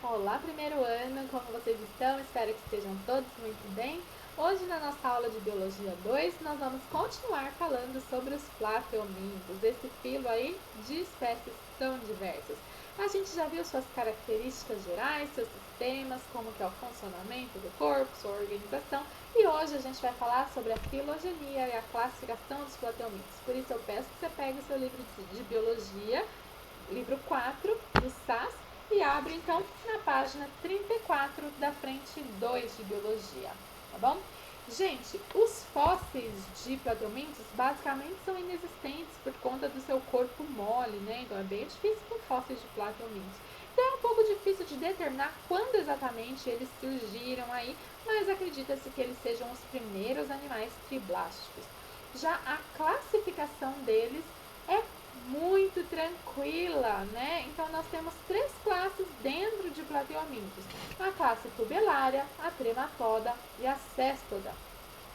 Olá, primeiro ano, como vocês estão? Espero que estejam todos muito bem. Hoje, na nossa aula de Biologia 2, nós vamos continuar falando sobre os plateumintos, esse filo aí de espécies tão diversas. A gente já viu suas características gerais, seus sistemas, como que é o funcionamento do corpo, sua organização, e hoje a gente vai falar sobre a filogenia e a classificação dos plateumintos. Por isso eu peço que você pegue o seu livro de Biologia, livro 4 do SAS, e abre então na página 34 da frente 2 de Biologia, tá bom? Gente, os fósseis de plateumintos basicamente são inexistentes por conta do seu corpo mole, né? Então é bem difícil com fósseis de plateumintos. Então é um pouco difícil de determinar quando exatamente eles surgiram aí, mas acredita-se que eles sejam os primeiros animais triblásticos. Já a classificação deles é muito tranquila, né? Então nós temos três classes dentro de plateumintos: a classe tubelária, a trematoda e a céstoda.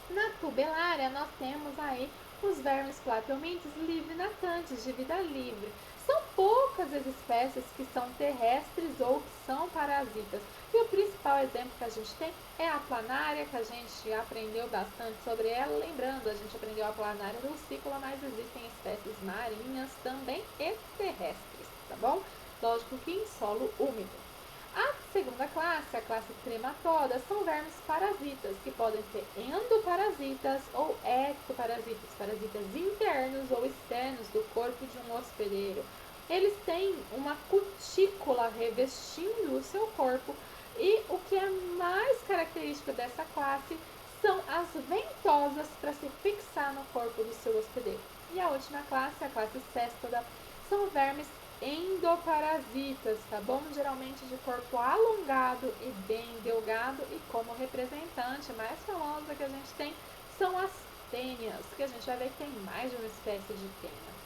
Na tubelária nós temos aí os vermes plateumintos livre-natantes, de vida livre. São poucas as espécies que são terrestres ou que são parasitas. E o principal exemplo que a gente tem é a planária, que a gente aprendeu bastante sobre ela. Lembrando, a gente aprendeu a planária lucícola, mas existem espécies marinhas também e terrestres, tá bom? Lógico que em solo úmido. A segunda classe, a classe trematoda, são vermes parasitas, que podem ser endoparasitas ou ectoparasitas, parasitas internos ou externos do corpo de um hospedeiro. Eles têm uma cutícula revestindo o seu corpo, e o que é mais característico dessa classe são as ventosas para se fixar no corpo do seu hospedeiro. E a última classe, a classe céstoda, são vermes endoparasitas, tá bom? Geralmente de corpo alongado e bem delgado, e como representante mais famosa que a gente tem são as tênias, que a gente vai ver que tem mais de uma espécie de tênia.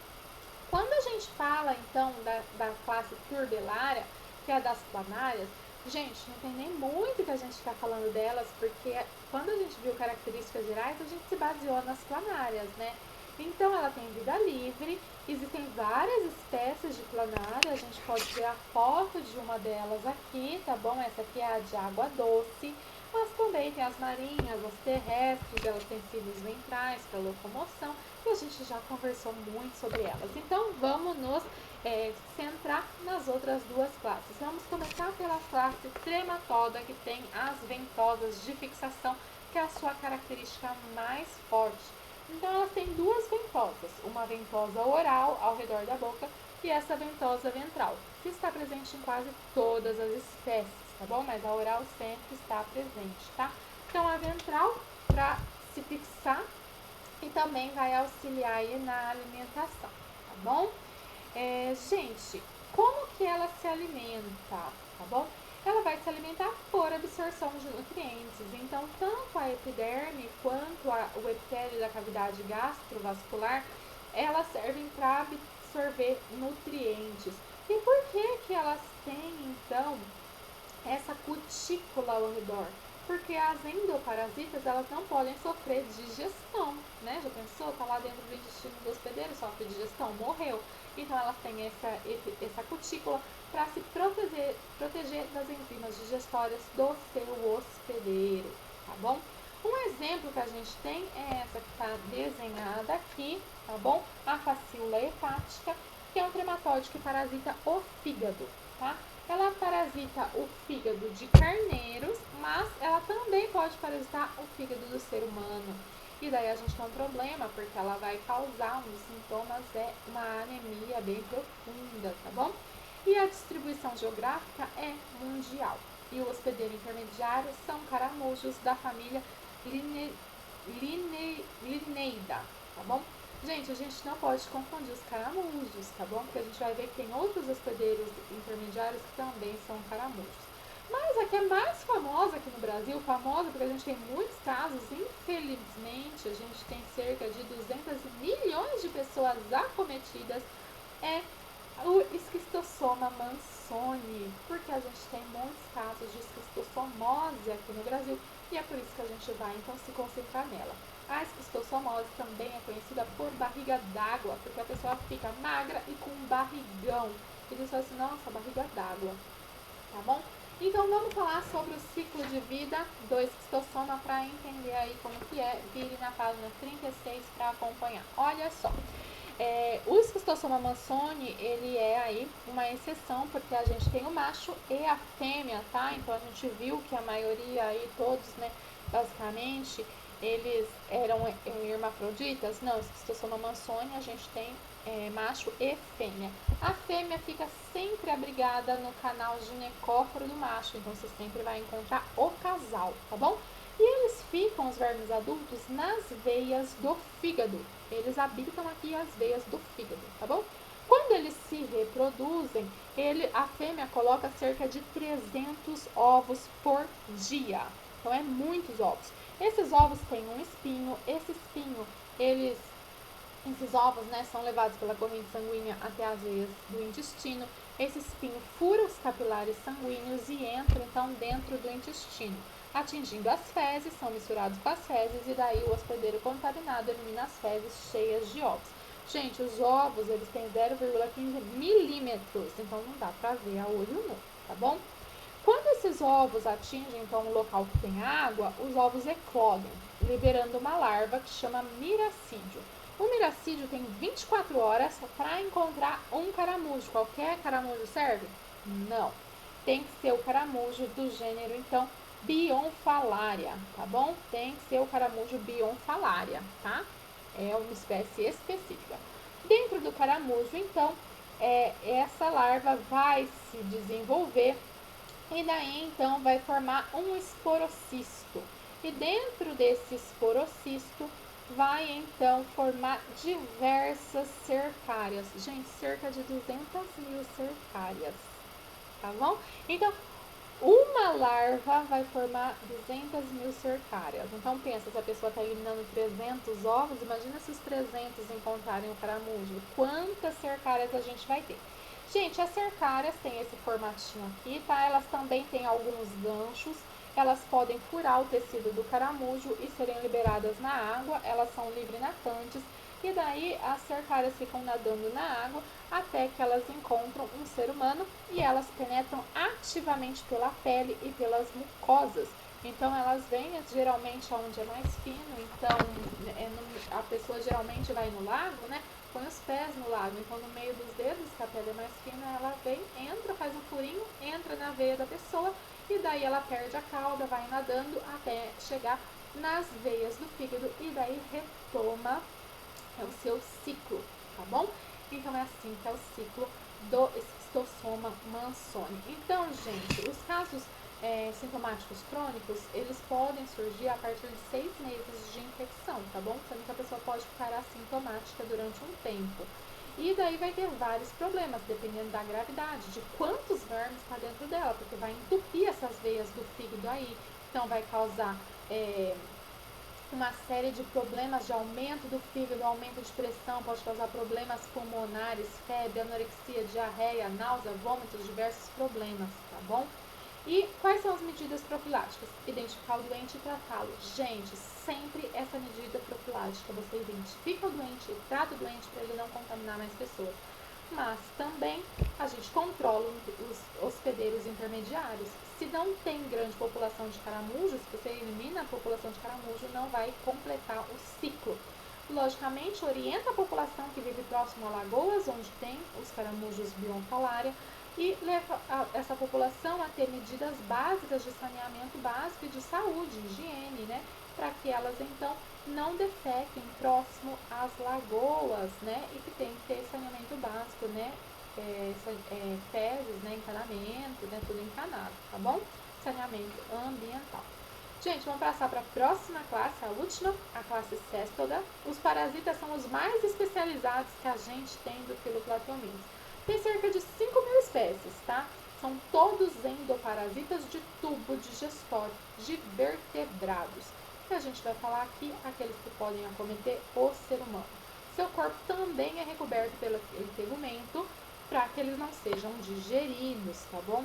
Quando a gente fala então da classe turbelária, que é das planárias, gente, não tem nem muito que a gente ficar falando delas, porque quando a gente viu características gerais, a gente se baseou nas planárias, né? Então ela tem vida livre, existem várias espécies de planária, a gente pode ver a foto de uma delas aqui, tá bom? Essa aqui é a de água doce, mas também tem as marinhas, as terrestres, elas têm cílios ventrais para locomoção, e a gente já conversou muito sobre elas. Então vamos nos centrar nas outras duas classes. Vamos começar pela classe trematoda, que tem as ventosas de fixação, que é a sua característica mais forte. Então elas têm duas ventosas, uma ventosa oral ao redor da boca e essa ventosa ventral, que está presente em quase todas as espécies, tá bom? Mas a oral sempre está presente, tá? Então a ventral para se fixar e também vai auxiliar aí na alimentação, tá bom? Gente, como que ela se alimenta, tá bom? Ela vai se alimentar por absorção de nutrientes. Então, tanto a epiderme quanto o epitélio da cavidade gastrovascular, elas servem para absorver nutrientes. E por que elas têm, então, essa cutícula ao redor? Porque as endoparasitas, elas não podem sofrer digestão, né? Já pensou? Tá lá dentro do intestino do hospedeiro, sofre digestão, morreu. Então elas têm essa cutícula para se proteger das enzimas digestórias do seu hospedeiro, tá bom? Um exemplo que a gente tem é essa que está desenhada aqui, tá bom? A facíola hepática, que é um trematóide que parasita o fígado, tá? Ela parasita o fígado de carneiros, mas ela também pode parasitar o fígado do ser humano. E daí a gente tem um problema, porque ela vai causar, um dos sintomas é uma anemia bem profunda, tá bom? E a distribuição geográfica é mundial. E o hospedeiro intermediário são caramujos da família Lineida, tá bom? Gente, a gente não pode confundir os caramujos, tá bom? Porque a gente vai ver que tem outros hospedeiros intermediários que também são caramujos. Mas a que é mais famosa aqui no Brasil, famosa porque a gente tem muitos casos, infelizmente, a gente tem cerca de 200 milhões de pessoas acometidas, é o esquistossoma mansoni, porque a gente tem muitos casos de esquistossomose aqui no Brasil, e é por isso que a gente vai então se concentrar nela. A esquistossomose também é conhecida por barriga d'água, porque a pessoa fica magra e com um barrigão, e eles falam assim, nossa, barriga d'água, tá bom? Então vamos falar sobre o ciclo de vida do esquistossoma para entender aí como que é. Vire na página 36 para acompanhar. Olha só. O esquistossoma mansoni, ele é aí uma exceção, porque a gente tem o macho e a fêmea, tá? Então a gente viu que a maioria aí, todos, né, basicamente, eles eram hermafroditas. Não, esquistossoma mansoni a gente tem macho e fêmea. A fêmea fica sempre abrigada no canal ginecóforo do macho, então você sempre vai encontrar o casal, tá bom? E eles ficam, os vermes adultos, nas veias do fígado. Eles habitam aqui as veias do fígado, tá bom? Quando eles se reproduzem, a fêmea coloca cerca de 300 ovos por dia. Então, é muitos ovos. Esses ovos têm um espinho. Esses ovos, né, são levados pela corrente sanguínea até as veias do intestino. Esse espinho fura os capilares sanguíneos e entra, então, dentro do intestino, atingindo as fezes, são misturados com as fezes e daí o hospedeiro contaminado elimina as fezes cheias de ovos. Gente, os ovos, eles têm 0,15 milímetros, então não dá pra ver a olho nu, tá bom? Quando esses ovos atingem, então, um local que tem água, os ovos eclodem, liberando uma larva que chama miracídio. O miracídio tem 24 horas para encontrar um caramujo. Qualquer caramujo serve? Não. Tem que ser o caramujo do gênero, então, Bionfalaria, tá bom? Tem que ser o caramujo Bionfalaria, tá? É uma espécie específica. Dentro do caramujo, então, essa larva vai se desenvolver e daí, então, vai formar um esporocisto. E dentro desse esporocisto, vai, então, formar diversas cercárias. Gente, cerca de 200.000 cercárias, tá bom? Então, uma larva vai formar 200.000 cercárias. Então, pensa, se a pessoa está eliminando 300 ovos, imagina se os 300 encontrarem o caramujo. Quantas cercárias a gente vai ter? Gente, as cercárias têm esse formatinho aqui, tá? Elas também têm alguns ganchos. Elas podem furar o tecido do caramujo e serem liberadas na água. Elas são livre-natantes. E daí as cercárias ficam nadando na água até que elas encontram um ser humano e elas penetram ativamente pela pele e pelas mucosas. Então elas vêm geralmente onde é mais fino, então a pessoa geralmente vai no lago, né? Põe os pés no lago, então no meio dos dedos, que a pele é mais fina, ela vem, entra, faz um furinho, entra na veia da pessoa e daí ela perde a cauda, vai nadando até chegar nas veias do fígado e daí retoma o seu ciclo, tá bom? Então é assim que é o ciclo do esquistossoma mansoni. Então, gente, os casos sintomáticos crônicos, eles podem surgir a partir de 6 meses de infecção, tá bom? Sendo que a pessoa pode ficar assintomática durante um tempo. E daí vai ter vários problemas, dependendo da gravidade, de quantos vermes está dentro dela, porque vai entupir essas veias do fígado aí, então vai causar uma série de problemas de aumento do fígado, aumento de pressão, pode causar problemas pulmonares, febre, anorexia, diarreia, náusea, vômitos, diversos problemas, tá bom? E quais são as medidas profiláticas? Identificar o doente e tratá-lo. Gente, sempre essa medida profilática, você identifica o doente e trata o doente para ele não contaminar mais pessoas. Mas também a gente controla os hospedeiros intermediários. Se não tem grande população de caramujos, se você elimina a população de caramujo, não vai completar o ciclo. Logicamente, orienta a população que vive próximo a lagoas, onde tem os caramujos Bionfalaria, e leva essa população a ter medidas básicas de saneamento básico e de saúde, higiene, né? Para que elas, então, não defequem próximo às lagoas, né? E que tem que ter saneamento básico, né? Fezes, né? Encanamento, né? Tudo encanado, tá bom? Saneamento ambiental. Gente, vamos passar para a próxima classe, a última, a classe Cestoda. Os parasitas são os mais especializados que a gente tem do Filoplatomys. Tem cerca de 5.000 espécies, tá? São todos endoparasitas de tubo digestório, de vertebrados. E a gente vai falar aqui aqueles que podem acometer o ser humano. Seu corpo também é recoberto pelo tegumento para que eles não sejam digeridos, tá bom?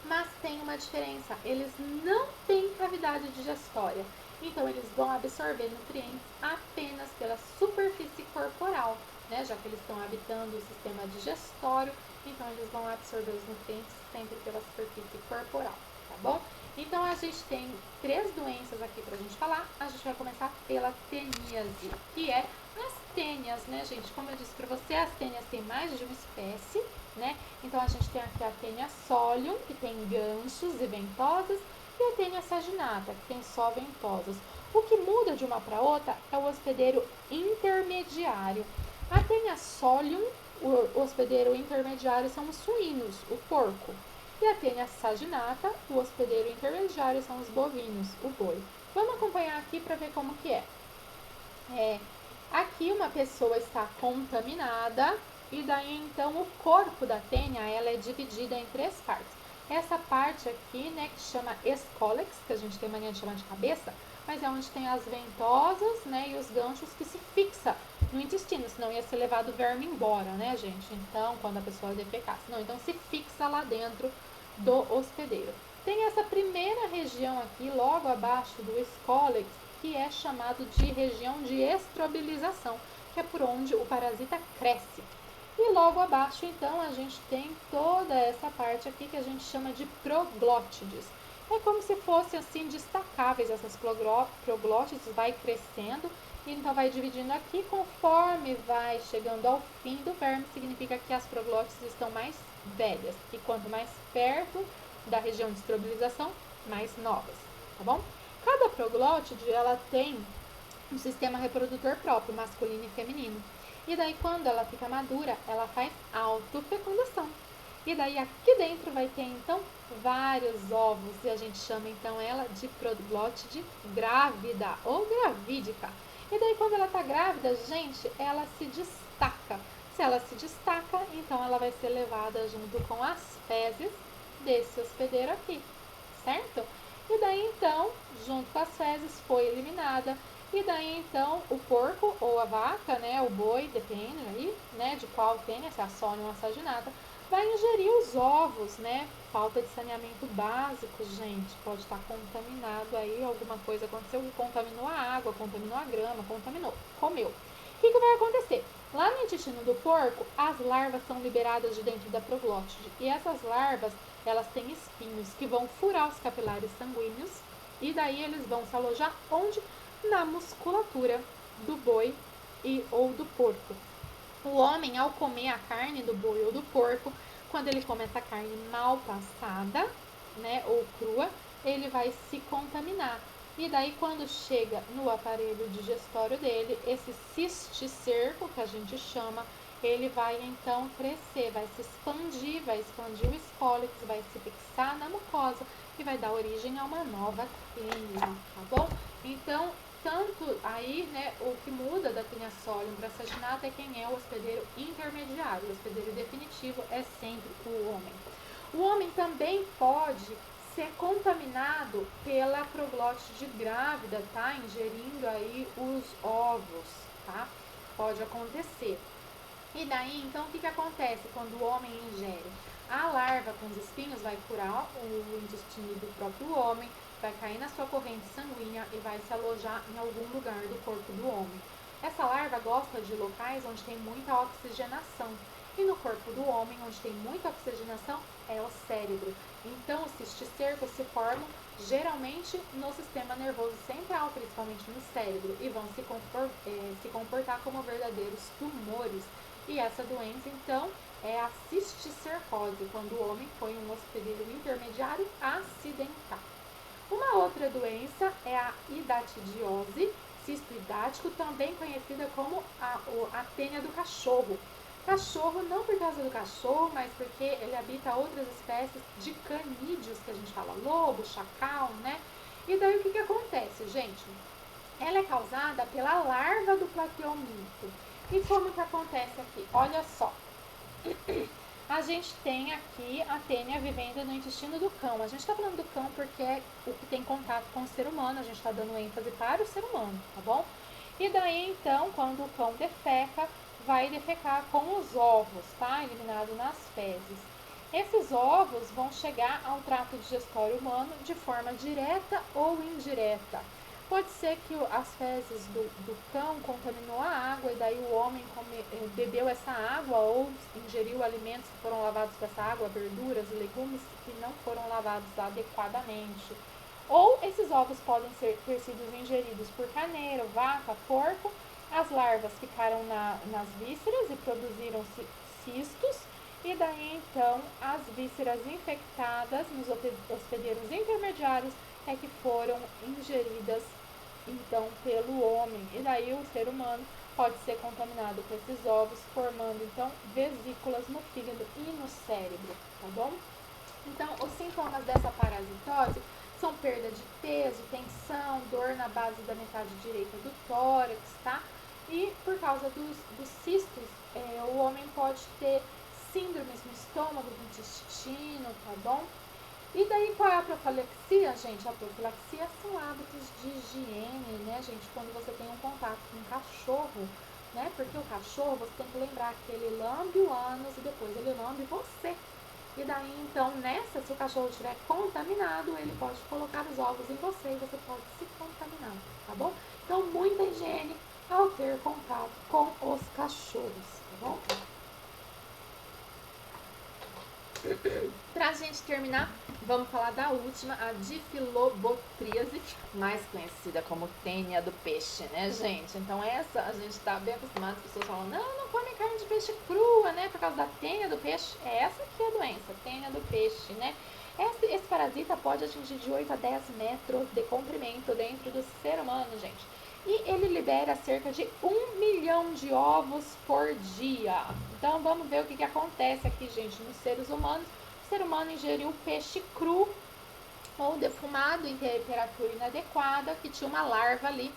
Mas tem uma diferença, eles não têm cavidade digestória, então eles vão absorver nutrientes apenas pela superfície corporal. né, já que eles estão habitando o sistema digestório, então eles vão absorver os nutrientes sempre pela superfície corporal, tá bom? Então a gente tem 3 doenças aqui pra gente falar. A gente vai começar pela teníase, que é as tênias, né, gente? Como eu disse pra você, as tênias têm mais de uma espécie, né? Então a gente tem aqui a tênia solium, que tem ganchos e ventosas, e a tênia saginata, que tem só ventosas. O que muda de uma para outra é o hospedeiro intermediário. A tênia solium, o hospedeiro intermediário são os suínos, o porco. E a tênia saginata, o hospedeiro intermediário são os bovinos, o boi. Vamos acompanhar aqui para ver como que aqui uma pessoa está contaminada e daí então o corpo da tênia ela é dividida em 3 partes. Essa parte aqui, né, que chama escólex, que a gente tem mania de chamar de cabeça, mas é onde tem as ventosas, né, e os ganchos que se fixa no intestino, senão ia ser levado o verme embora, né, gente? Então, quando a pessoa defecasse. Não, então se fixa lá dentro do hospedeiro. Tem essa primeira região aqui, logo abaixo do escólex, que é chamado de região de estrobilização, que é por onde o parasita cresce. E logo abaixo, então, a gente tem toda essa parte aqui que a gente chama de proglótides. É como se fossem assim destacáveis essas proglótides, vai crescendo e então vai dividindo aqui conforme vai chegando ao fim do verme, significa que as proglótides estão mais velhas e quanto mais perto da região de estrobilização, mais novas, tá bom? Cada proglótide ela tem um sistema reprodutor próprio, masculino e feminino. E daí quando ela fica madura, ela faz autofecundação. E daí aqui dentro vai ter então vários ovos e a gente chama então ela de proglótide grávida ou gravídica. E daí quando ela está grávida, gente, ela se destaca. Se ela se destaca, então ela vai ser levada junto com as fezes desse hospedeiro aqui, certo? E daí então, junto com as fezes, foi eliminada. E daí então o porco ou a vaca, né, o boi, depende aí, né, de qual tênia, se é a solium ou a saginata, vai ingerir os ovos, né? Falta de saneamento básico, gente, pode estar contaminado aí, alguma coisa aconteceu, contaminou a água, contaminou a grama, contaminou, comeu. O que vai acontecer? Lá no intestino do porco, as larvas são liberadas de dentro da proglótide e essas larvas, elas têm espinhos que vão furar os capilares sanguíneos e daí eles vão se alojar onde? Na musculatura do boi e ou do porco. O homem, ao comer a carne do boi ou do porco, quando ele come essa carne mal passada, né, ou crua, ele vai se contaminar. E daí, quando chega no aparelho digestório dele, esse cisticerco, que a gente chama, ele vai então crescer, vai se expandir o escólex, vai se fixar na mucosa e vai dar origem a uma nova tênia, tá bom? Então, tanto aí, né, o que muda da tênia solium para a saginata é quem é o hospedeiro intermediário. O hospedeiro definitivo é sempre o homem. O homem também pode ser contaminado pela proglótide grávida, tá? Ingerindo aí os ovos, tá? Pode acontecer. E daí, então, o que acontece quando o homem ingere? A larva com os espinhos vai furar o intestino do próprio homem, vai cair na sua corrente sanguínea e vai se alojar em algum lugar do corpo do homem. Essa larva gosta de locais onde tem muita oxigenação. E no corpo do homem, onde tem muita oxigenação, é o cérebro. Então, os cisticercos se formam geralmente no sistema nervoso central, principalmente no cérebro, e vão se comportar como verdadeiros tumores. E essa doença, então, é a cisticercose, quando o homem põe um hospedeiro intermediário acidental. Uma outra doença é a hidatidiose, cisto hidático, também conhecida como a tênia do cachorro. Cachorro não por causa do cachorro, mas porque ele habita outras espécies de canídeos, que a gente fala lobo, chacal, né? E daí o que acontece, gente? Ela é causada pela larva do plateomito. E como que acontece aqui? Olha só. A gente tem aqui a tênia vivendo no intestino do cão. A gente está falando do cão porque é o que tem contato com o ser humano. A gente está dando ênfase para o ser humano, tá bom? E daí, então, quando o cão defeca, vai defecar com os ovos, tá? Eliminado nas fezes. Esses ovos vão chegar ao trato digestório humano de forma direta ou indireta. Pode ser que as fezes do cão contaminou a água e daí o homem bebeu essa água ou ingeriu alimentos que foram lavados com essa água, verduras, legumes que não foram lavados adequadamente. Ou esses ovos podem ter sido ingeridos por carneiro, vaca, porco. As larvas ficaram nas vísceras e produziram cistos. E daí então as vísceras infectadas nos hospedeiros intermediários é que foram ingeridas então pelo homem. E daí o ser humano pode ser contaminado com esses ovos, formando então vesículas no fígado e no cérebro, tá bom? Então, os sintomas dessa parasitose são perda de peso, tensão, dor na base da metade direita do tórax, tá? E por causa dos cistos, o homem pode ter síndromes no estômago, no intestino, tá bom? E daí qual é a profilaxia, gente? A profilaxia são hábitos de higiene, né, gente? Quando você tem um contato com um cachorro, né? Porque o cachorro, você tem que lembrar que ele lambe o ânus e depois ele lambe você. E daí, então, se o cachorro estiver contaminado, ele pode colocar os ovos em você e você pode se contaminar, tá bom? Então, muita higiene ao ter contato com os cachorros, tá bom? Pra gente terminar, vamos falar da última, a difilobotríase, mais conhecida como tênia do peixe, né, gente? Então essa a gente tá bem acostumado, as pessoas falam, não come carne de peixe crua, né, por causa da tênia do peixe. É essa aqui a doença, tênia do peixe, né? Esse parasita pode atingir de 8 a 10 metros de comprimento dentro do ser humano, gente. E ele libera cerca de 1 milhão de ovos por dia. Então vamos ver o que acontece aqui, gente, nos seres humanos. O ser humano ingeriu peixe cru ou defumado em temperatura inadequada, que tinha uma larva ali.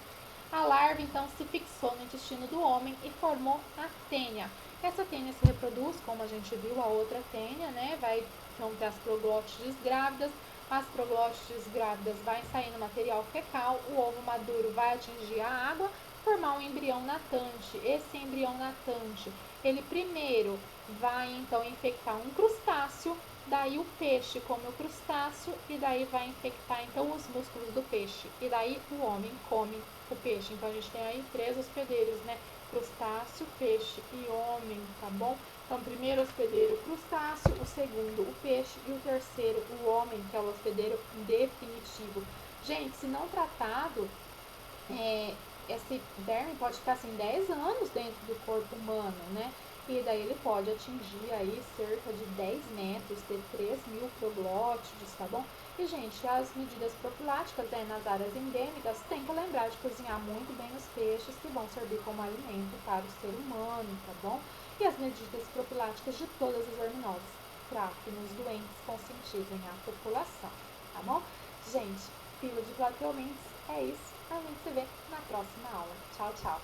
A larva então se fixou no intestino do homem e formou a tênia. Essa tênia se reproduz, como a gente viu a outra tênia, né? Vai então ter as proglótides grávidas. As proglótides grávidas vai saindo material fecal, o ovo maduro vai atingir a água, formar um embrião natante. Esse embrião natante, ele primeiro vai então infectar um crustáceo, daí o peixe come o crustáceo e daí vai infectar então os músculos do peixe. E daí o homem come o peixe. Então a gente tem aí 3 hospedeiros, né? Crustáceo, peixe e homem, tá bom? Então, primeiro hospedeiro, crustáceo, o segundo, o peixe, e o terceiro, o homem, que é o hospedeiro definitivo. Gente, se não tratado, esse verme pode ficar assim 10 anos dentro do corpo humano, né? E daí ele pode atingir aí cerca de 10 metros, ter 3.000 proglótides, tá bom? E, gente, as medidas profiláticas nas áreas endêmicas, tem que lembrar de cozinhar muito bem os peixes que vão servir como alimento para o ser humano, tá bom? E as medidas profiláticas de todas as verminoses, para que nos doentes conscientizem a população, tá bom? Gente, fila de plateaumentos é isso. A gente se vê na próxima aula. Tchau, tchau!